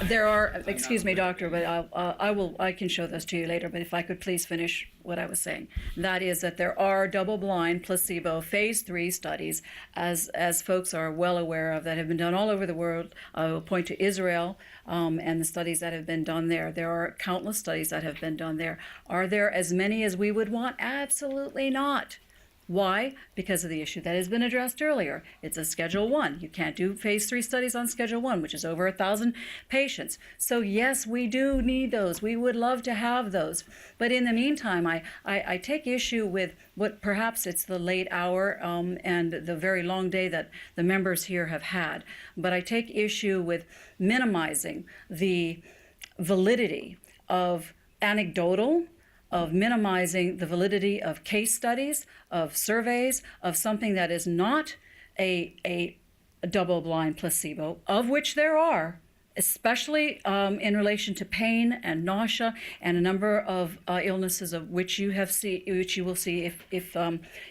There are, excuse me, doctor, but I can show those to you later, but if I could please finish what I was saying. That is that there are double-blind, placebo, phase 3 studies, as folks are well aware of, that have been done all over the world. I will point to Israel and the studies that have been done there. There are countless studies that have been done there. Are there as many as we would want? Absolutely not. Why? Because of the issue that has been addressed earlier. It's a Schedule 1. You can't do phase 3 studies on Schedule 1, which is over 1,000 patients. So yes, we do need those. We would love to have those. But in the meantime, I take issue with what perhaps it's the late hour and the very long day that the members here have had. But I take issue with minimizing the validity of anecdotal, of minimizing the validity of case studies, of surveys, of something that is not a double-blind placebo, of which there are, especially in relation to pain and nausea and a number of illnesses of which you will see if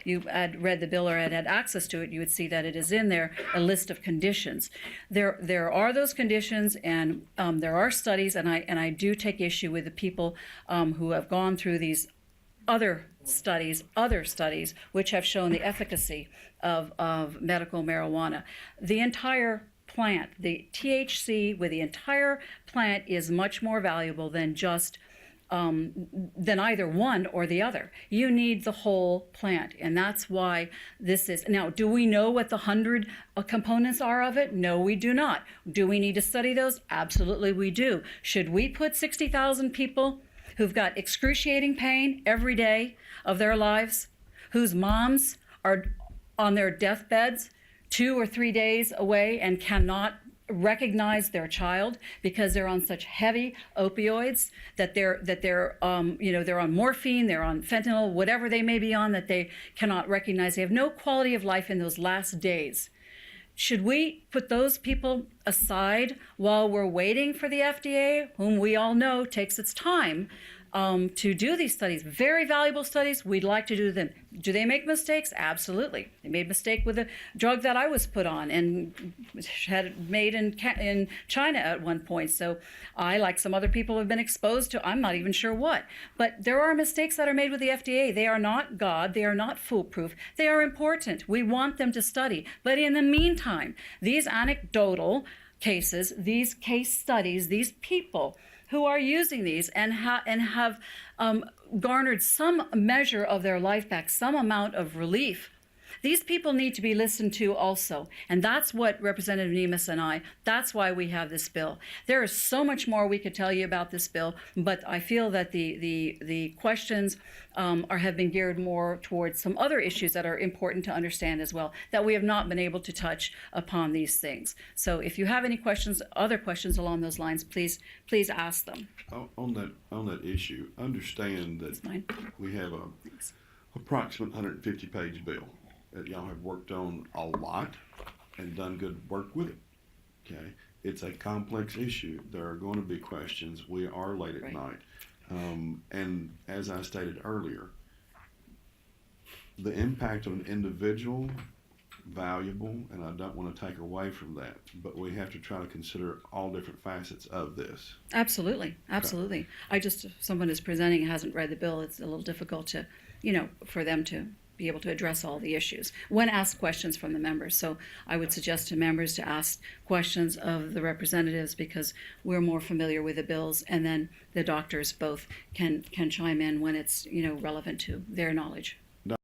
you had read the bill or had access to it. You would see that it is in there, a list of conditions. There are those conditions, and there are studies, and I do take issue with the people who have gone through these other studies which have shown the efficacy of medical marijuana. The entire plant, the THC with the entire plant, is much more valuable than just than either one or the other. You need the whole plant, and that's why this is. Now, do we know what the 100 components are of it? No, we do not. Do we need to study those? Absolutely we do. Should we put 60,000 people who've got excruciating pain every day of their lives, whose moms are on their deathbeds 2 or 3 days away and cannot recognize their child because they're on such heavy opioids that they're on morphine, they're on fentanyl, whatever they may be on, that they cannot recognize? They have no quality of life in those last days. Should we put those people aside while we're waiting for the FDA, whom we all know takes its time to do these studies, very valuable studies? We'd like to do them. Do they make mistakes? Absolutely. They made a mistake with the drug that I was put on and had it made in China at one point. So I, like some other people, have been exposed to, I'm not even sure what. But there are mistakes that are made with the FDA. They are not God. They are not foolproof. They are important. We want them to study. But in the meantime, these anecdotal cases, these case studies, these people who are using these and have garnered some measure of their life back, some amount of relief, these people need to be listened to also. And that's what Representative Nemes and that's why we have this bill. There is so much more we could tell you about this bill, but I feel that the questions have been geared more towards some other issues that are important to understand as well, that we have not been able to touch upon these things. So if you have any questions, other questions along those lines, please ask them. On that issue, understand that we have a approximate 150-page bill that y'all have worked on a lot and done good work with it. Okay, it's a complex issue. There are going to be questions. We are late at night, and as I stated earlier, the impact on an individual, valuable, and I don't want to take away from that, but we have to try to consider all different facets of this. Absolutely. If someone is presenting and hasn't read the bill, it's a little difficult to, for them to be able to address all the issues when asked questions from the members. So I would suggest to members to ask questions of the representatives, because we're more familiar with the bills, and then the doctors both can chime in when it's relevant to their knowledge.